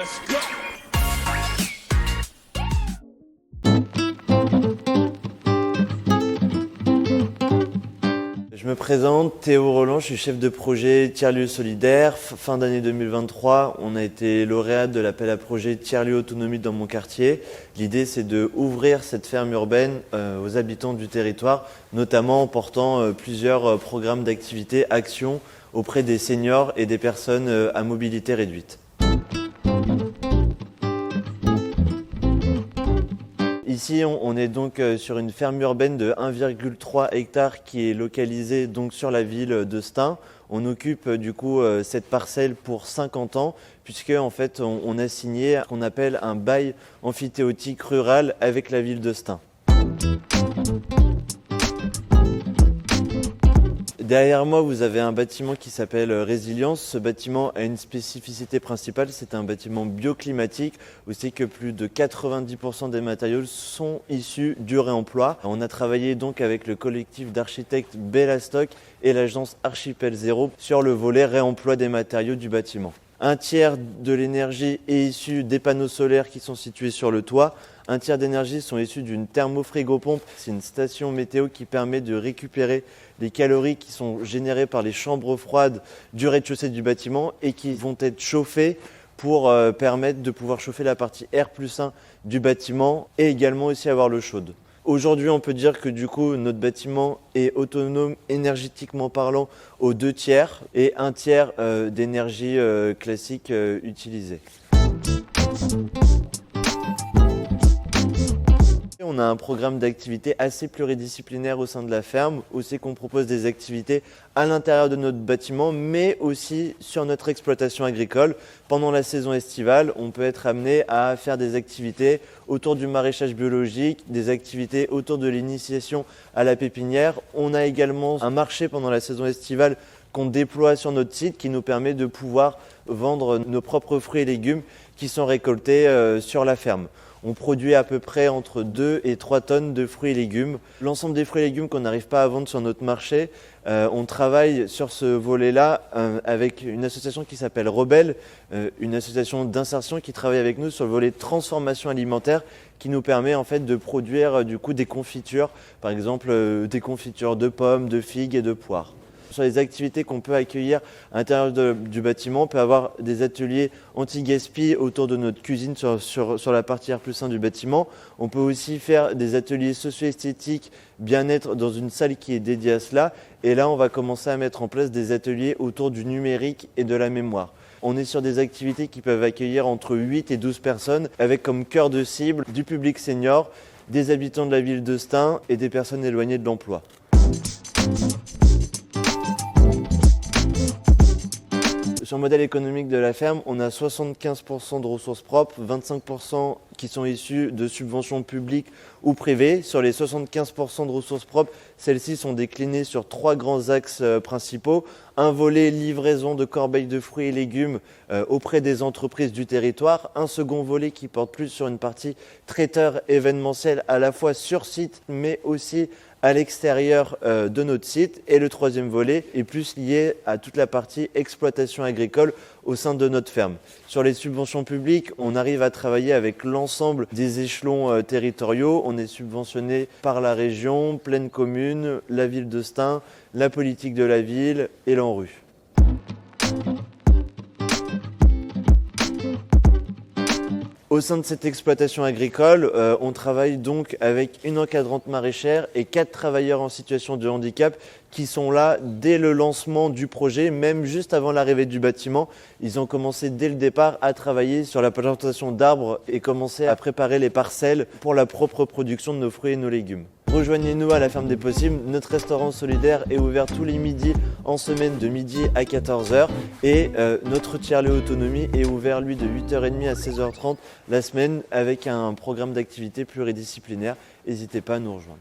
let's go. Je me présente, Théo Roland, je suis chef de projet tiers-lieu solidaire. Fin d'année 2023, on a été lauréat de l'appel à projet tiers-lieu autonomie dans mon quartier. L'idée, c'est de ouvrir cette ferme urbaine aux habitants du territoire, notamment en portant plusieurs programmes d'activité, actions auprès des seniors et des personnes à mobilité réduite. Ici, on est donc sur une ferme urbaine de 1,3 hectare qui est localisée donc sur la ville de Stein. On occupe du coup cette parcelle pour 50 ans puisque en fait on a signé ce qu'on appelle un bail amphithéotique rural avec la ville de Stein. Derrière moi, vous avez un bâtiment qui s'appelle Résilience. Ce bâtiment a une spécificité principale, c'est un bâtiment bioclimatique où c'est que plus de 90% des matériaux sont issus du réemploi. On a travaillé donc avec le collectif d'architectes Bellastock et l'agence Archipel Zéro sur le volet réemploi des matériaux du bâtiment. Un tiers de l'énergie est issu des panneaux solaires qui sont situés sur le toit. Un tiers d'énergie sont issus d'une thermofrigopompe. C'est une station météo qui permet de récupérer les calories qui sont générées par les chambres froides du rez-de-chaussée du bâtiment et qui vont être chauffées pour permettre de pouvoir chauffer la partie R+1 du bâtiment et également aussi avoir l'eau chaude. Aujourd'hui, on peut dire que du coup, notre bâtiment est autonome énergétiquement parlant aux 2 tiers et 1 tiers d'énergie classique utilisée. On a un programme d'activités assez pluridisciplinaire au sein de la ferme, où c'est qu'on propose des activités à l'intérieur de notre bâtiment, mais aussi sur notre exploitation agricole. Pendant la saison estivale, on peut être amené à faire des activités autour du maraîchage biologique, des activités autour de l'initiation à la pépinière. On a également un marché pendant la saison estivale qu'on déploie sur notre site qui nous permet de pouvoir vendre nos propres fruits et légumes qui sont récoltés sur la ferme. On produit à peu près entre 2 et 3 tonnes de fruits et légumes. L'ensemble des fruits et légumes qu'on n'arrive pas à vendre sur notre marché, on travaille sur ce volet-là avec une association qui s'appelle Rebelle, une association d'insertion qui travaille avec nous sur le volet transformation alimentaire qui nous permet en fait de produire du coup des confitures, par exemple des confitures de pommes, de figues et de poires. Sur les activités qu'on peut accueillir à l'intérieur du bâtiment, on peut avoir des ateliers anti-gaspi autour de notre cuisine sur la partie R+1 du bâtiment. On peut aussi faire des ateliers socio-esthétiques, bien-être dans une salle qui est dédiée à cela. Et là, on va commencer à mettre en place des ateliers autour du numérique et de la mémoire. On est sur des activités qui peuvent accueillir entre 8 et 12 personnes avec comme cœur de cible du public senior, des habitants de la ville de Stein et des personnes éloignées de l'emploi. Sur le modèle économique de la ferme, on a 75% de ressources propres, 25% qui sont issues de subventions publiques ou privées. Sur les 75% de ressources propres, celles-ci sont déclinées sur 3 grands axes principaux. Un volet livraison de corbeilles de fruits et légumes auprès des entreprises du territoire. Un second volet qui porte plus sur une partie traiteur événementiel à la fois sur site mais aussi à l'extérieur de notre site. Et le troisième volet est plus lié à toute la partie exploitation agricole au sein de notre ferme. Sur les subventions publiques, on arrive à travailler avec l'ensemble des échelons territoriaux. On est subventionné par la région, Plaine Commune, la ville de Stein, la politique de la ville et l'ANRU. Au sein de cette exploitation agricole, on travaille donc avec une encadrante maraîchère et 4 travailleurs en situation de handicap qui sont là dès le lancement du projet, même juste avant l'arrivée du bâtiment. Ils ont commencé dès le départ à travailler sur la plantation d'arbres et commencé à préparer les parcelles pour la propre production de nos fruits et nos légumes. Rejoignez-nous à la Ferme des Possibles. Notre restaurant solidaire est ouvert tous les midis en semaine de midi à 14h et notre tiers-lieu autonomie est ouvert lui de 8h30 à 16h30 la semaine avec un programme d'activité pluridisciplinaire. N'hésitez pas à nous rejoindre.